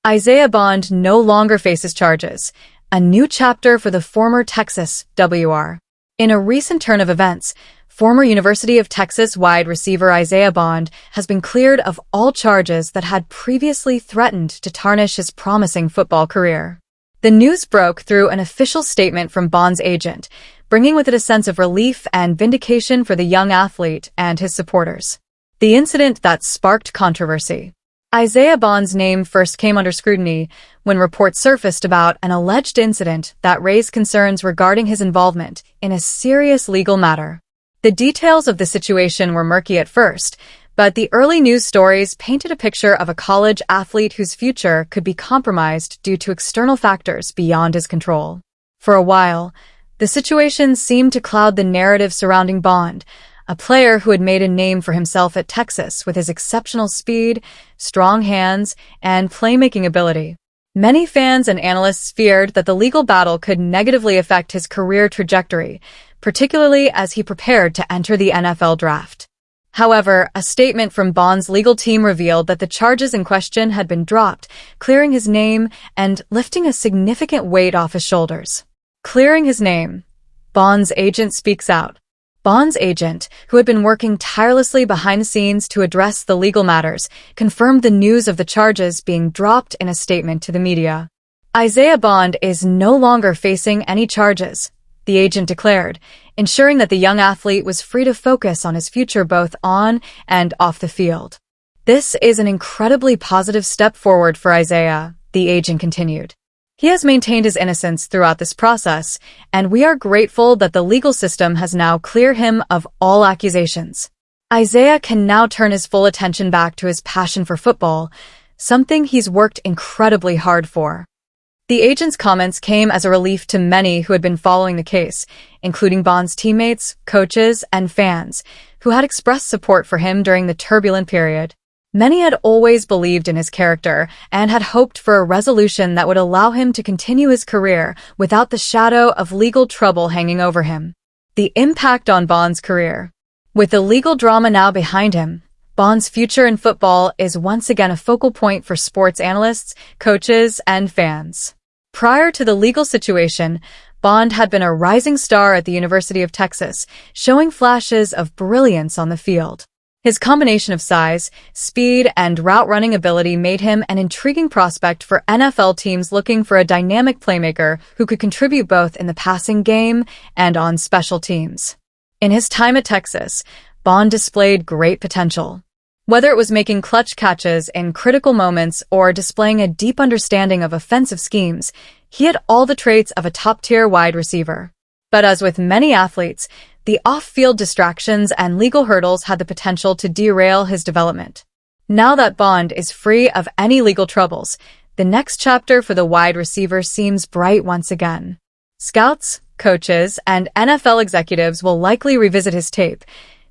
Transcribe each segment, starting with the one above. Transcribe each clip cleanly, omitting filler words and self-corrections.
Isaiah Bond no longer faces charges. A new chapter for the former Texas WR. In a recent turn of events, former University of Texas wide receiver Isaiah Bond has been cleared of all charges that had previously threatened to tarnish his promising football career. The news broke through an official statement from Bond's agent, bringing with it a sense of relief and vindication for the young athlete and his supporters. The incident that sparked controversy. Isaiah Bond's name first came under scrutiny when reports surfaced about an alleged incident that raised concerns regarding his involvement in a serious legal matter. The details of the situation were murky at first, but the early news stories painted a picture of a college athlete whose future could be compromised due to external factors beyond his control. For a while, the situation seemed to cloud the narrative surrounding Bond, a player who had made a name for himself at Texas with his exceptional speed, strong hands, and playmaking ability. Many fans and analysts feared that the legal battle could negatively affect his career trajectory, particularly as he prepared to enter the NFL draft. However, a statement from Bond's legal team revealed that the charges in question had been dropped, clearing his name and lifting a significant weight off his shoulders. Clearing his name. Bond's agent speaks out. Bond's agent, who had been working tirelessly behind the scenes to address the legal matters, confirmed the news of the charges being dropped in a statement to the media. Isaiah Bond is no longer facing any charges, the agent declared, ensuring that the young athlete was free to focus on his future both on and off the field. This is an incredibly positive step forward for Isaiah, the agent continued. He has maintained his innocence throughout this process, and we are grateful that the legal system has now cleared him of all accusations. Isaiah can now turn his full attention back to his passion for football, something he's worked incredibly hard for. The agent's comments came as a relief to many who had been following the case, including Bond's teammates, coaches, and fans, who had expressed support for him during the turbulent period. Many had always believed in his character and had hoped for a resolution that would allow him to continue his career without the shadow of legal trouble hanging over him. The impact on Bond's career. With the legal drama now behind him, Bond's future in football is once again a focal point for sports analysts, coaches, and fans. Prior to the legal situation, Bond had been a rising star at the University of Texas, showing flashes of brilliance on the field. His combination of size, speed, and route-running ability made him an intriguing prospect for NFL teams looking for a dynamic playmaker who could contribute both in the passing game and on special teams. In his time at Texas, Bond displayed great potential. Whether it was making clutch catches in critical moments or displaying a deep understanding of offensive schemes, he had all the traits of a top-tier wide receiver. But as with many athletes, the off-field distractions and legal hurdles had the potential to derail his development. Now that Bond is free of any legal troubles, the next chapter for the wide receiver seems bright once again. Scouts, coaches, and NFL executives will likely revisit his tape,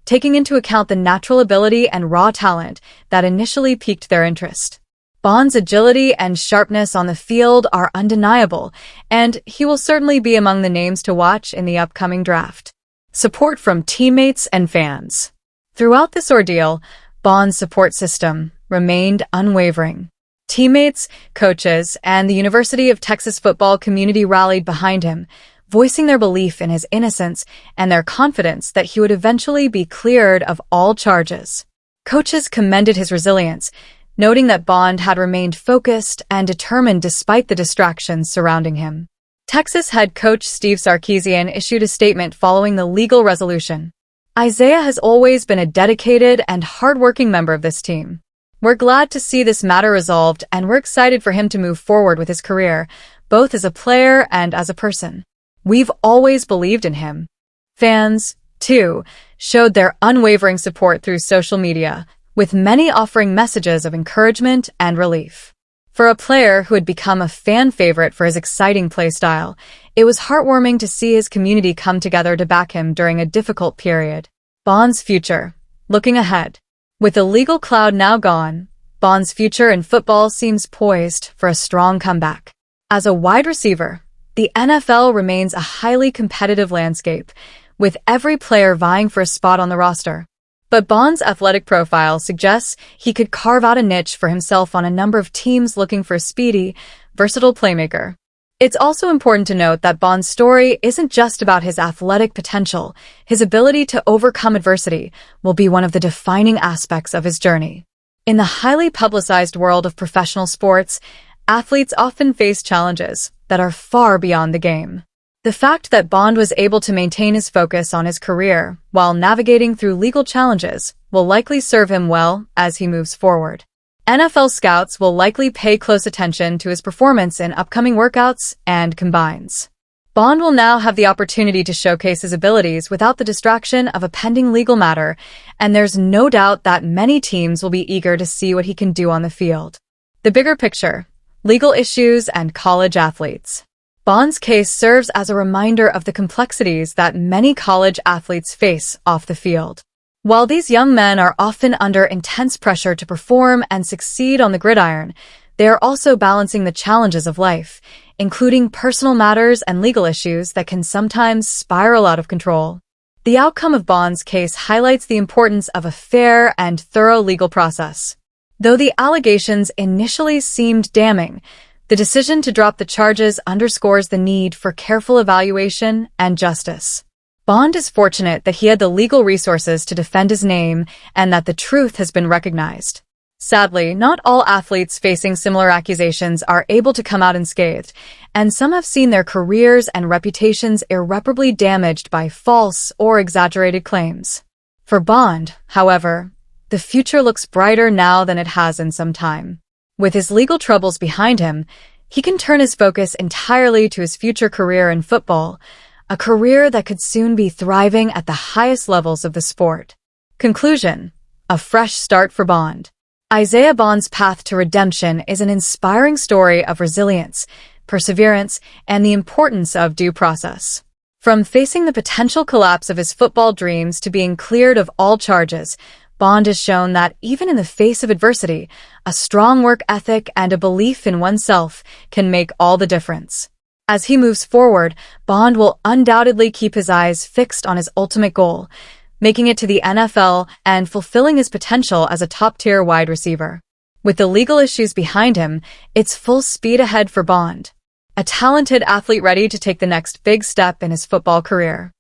taking into account the natural ability and raw talent that initially piqued their interest. Bond's agility and sharpness on the field are undeniable, and he will certainly be among the names to watch in the upcoming draft. Support from teammates and fans. Throughout this ordeal, Bond's support system remained unwavering. Teammates, coaches, and the University of Texas football community rallied behind him, voicing their belief in his innocence and their confidence that he would eventually be cleared of all charges. Coaches commended his resilience, noting that Bond had remained focused and determined despite the distractions surrounding him. Texas head coach Steve Sarkisian issued a statement following the legal resolution. Isaiah has always been a dedicated and hardworking member of this team. We're glad to see this matter resolved, and we're excited for him to move forward with his career, both as a player and as a person. We've always believed in him. Fans, too, showed their unwavering support through social media, with many offering messages of encouragement and relief. For a player who had become a fan favorite for his exciting play style, it was heartwarming to see his community come together to back him during a difficult period. Bond's future. Looking ahead. With the legal cloud now gone, Bond's future in football seems poised for a strong comeback. As a wide receiver, the NFL remains a highly competitive landscape, with every player vying for a spot on the roster. But Bond's athletic profile suggests he could carve out a niche for himself on a number of teams looking for a speedy, versatile playmaker. It's also important to note that Bond's story isn't just about his athletic potential. His ability to overcome adversity will be one of the defining aspects of his journey. In the highly publicized world of professional sports, athletes often face challenges that are far beyond the game. The fact that Bond was able to maintain his focus on his career while navigating through legal challenges will likely serve him well as he moves forward. NFL scouts will likely pay close attention to his performance in upcoming workouts and combines. Bond will now have the opportunity to showcase his abilities without the distraction of a pending legal matter, and there's no doubt that many teams will be eager to see what he can do on the field. The bigger picture: legal issues and college athletes. Bond's case serves as a reminder of the complexities that many college athletes face off the field. While these young men are often under intense pressure to perform and succeed on the gridiron, they are also balancing the challenges of life, including personal matters and legal issues that can sometimes spiral out of control. The outcome of Bond's case highlights the importance of a fair and thorough legal process. Though the allegations initially seemed damning, the decision to drop the charges underscores the need for careful evaluation and justice. Bond is fortunate that he had the legal resources to defend his name and that the truth has been recognized. Sadly, not all athletes facing similar accusations are able to come out unscathed, and some have seen their careers and reputations irreparably damaged by false or exaggerated claims. For Bond, however, the future looks brighter now than it has in some time. With his legal troubles behind him, he can turn his focus entirely to his future career in football, a career that could soon be thriving at the highest levels of the sport. Conclusion: a fresh start for Bond. Isaiah Bond's path to redemption is an inspiring story of resilience, perseverance, and the importance of due process. From facing the potential collapse of his football dreams to being cleared of all charges, Bond has shown that even in the face of adversity, a strong work ethic and a belief in oneself can make all the difference. As he moves forward, Bond will undoubtedly keep his eyes fixed on his ultimate goal, making it to the NFL and fulfilling his potential as a top-tier wide receiver. With the legal issues behind him, it's full speed ahead for Bond, a talented athlete ready to take the next big step in his football career.